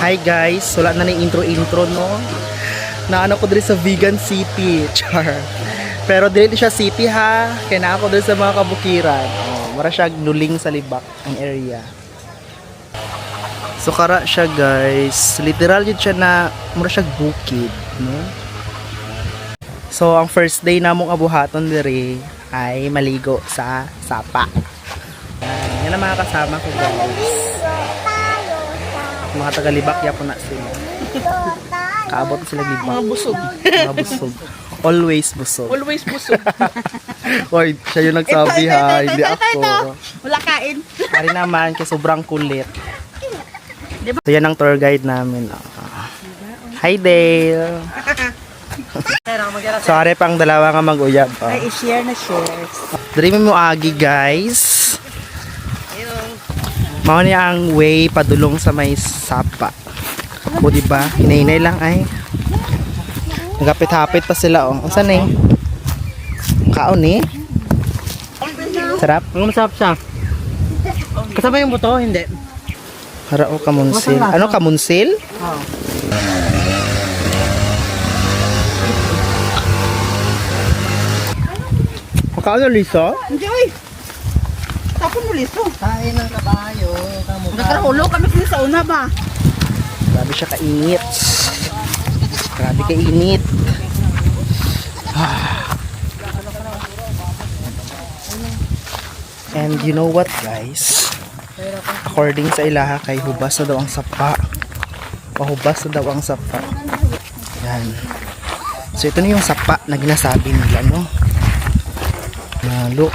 Hi guys, wala na ni intro no. Naano ko diri sa Vegan City. Char. Pero dili siya city ha. Kaya na ako diri sa mga kabukiran. Oh, mara siya nuling sa libak ang area. So kara siya guys. Literal yun siya na mara siya bukid, no? So ang first day namong abuhaton diri ay maligo sa sapa. Yan ang mga kasama ko guys. Mga taga-libak po na sila. Kaabot sila libak. Mga busog. Mga busog. Always busog. Always busog. Oy, siya yung nagsabi ha, hindi ako. Wala kain. Ari naman, kasi sobrang kulit. So yan ang tour guide namin. Hi Dale! So ari pang dalawa nga mag-uyab. Ay, i-share na shares. Dari mo agi guys. Mao niya ang way padulong sa may sapa. O diba? Hinahinay lang ay. Nagapit-hapit pa sila oh. Ang sanay? Kaon eh. Sarap? Ang masarap siya. Kasama yung buto, hindi. Harao kamunsil. Ano kamunsil? Oo. Makaon na liso? Hindi, oy. Tapon mo liso. Kain ng kabayo. Nagkaroon kami sila sa una ba? Grabe siya kainit. Grabe kainit. And you know what guys? According sa ilaha kay hubas na daw ang sapa. Pahubas na daw ang sapa. Yan. So ito na yung sapa na ginasabi nila no. Look.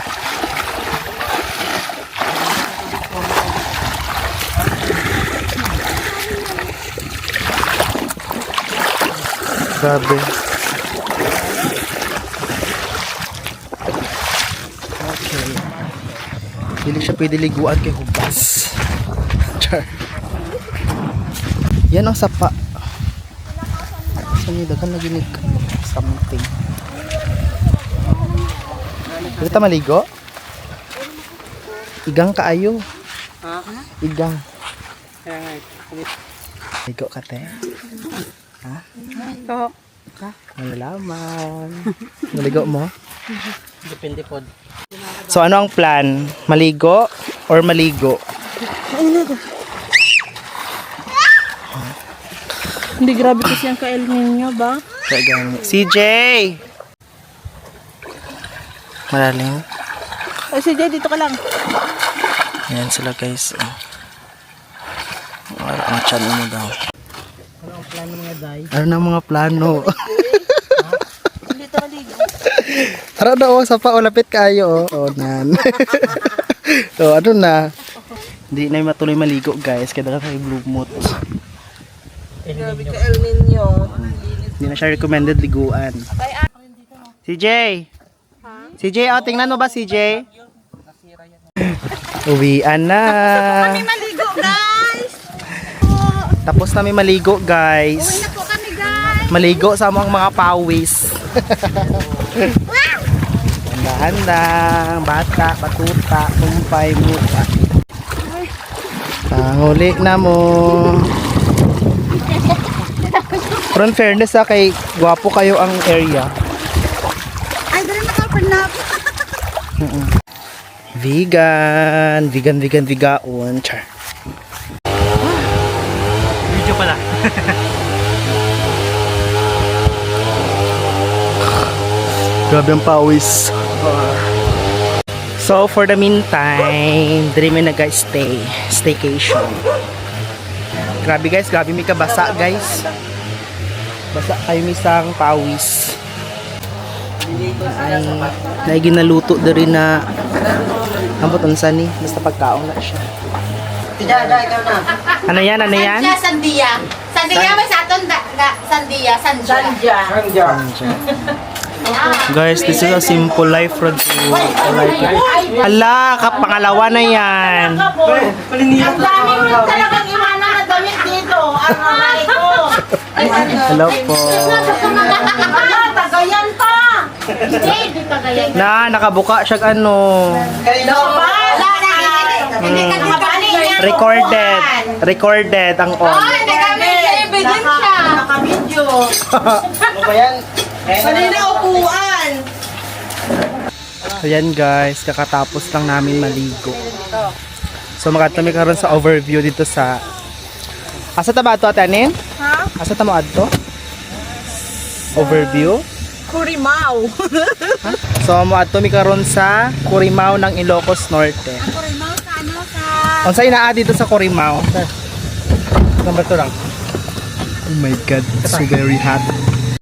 Grabe. Okay. Hindi siya pwede liguan kay hubas. Char. Yan ang sapa. Saan yung dagan na ginig something. Pwede ta maligo? Igang kaayo. Igang. Ligo ka te. Ha? Oo. Malalaman. Maligo mo? Depende po. So ano ang plan? Maligo or maligo? Hindi, grabe kasi ang ka-El Nino ba? CJ! Malalim. Ay, si Jay, dito ka lang. Ayan sila guys. Ang chan mo daw. Ano ang plano mga Day? Ano na mga plano? Dito maligo. Tara daw sa pa lapit kayo oh. Oh nan. So ano na? Hindi na matuloy maligo guys kaya dapat kay blue mood. Grabe ka El Nino. Hindi na siya recommended liguan. CJ. CJ, oh, tingnan mo ba CJ? Uwian na. Kami maligo, guys. Tapos na may maligo guys. Uwi na po kami, guys. Maligo sa mga pawis. Handa-handa, bata, patuta, kumpay, muta. Panguli na mo. Pero in fairness kay gwapo kayo ang area. Ay, dali nakapanap. Vegan. Char. Video pala. Grabe ang pawis. So for the meantime, diri may staycation. Grabe guys, grabe may kabasa guys. Basa kayo misang pawis. Ay ginaluto diri na ambot unsa ni basta pagkaon na siya. Ano yan? Sandia. Sandia ba sa aton sandia, sanja. Guys, this is a simple life road to Ala, pangalawa na yan. Ang dami mo talagang iwanan na damit dito. Aray ko. Hello po. Tagayan pa. Hindi tagayan. Na, nakabuka siya ano. Hindi ka nakabali yan. Recorded ang on. Ay, nagamit din siya. Naka-video. Ano ba yan? Kanina upuan. Ayan guys, kakatapos lang namin maligo. So makatami karon sa overview dito sa... Asa ta ba ito, Atanin? Ha? Asa ta mo adto? Overview? Kurimao. So moadto mi karon sa Corimao ng Ilocos Norte. Ang Kurimao sa ano sa... Unsay naa dito sa Corimao? Number 2 lang. Oh my god, it's so very hot.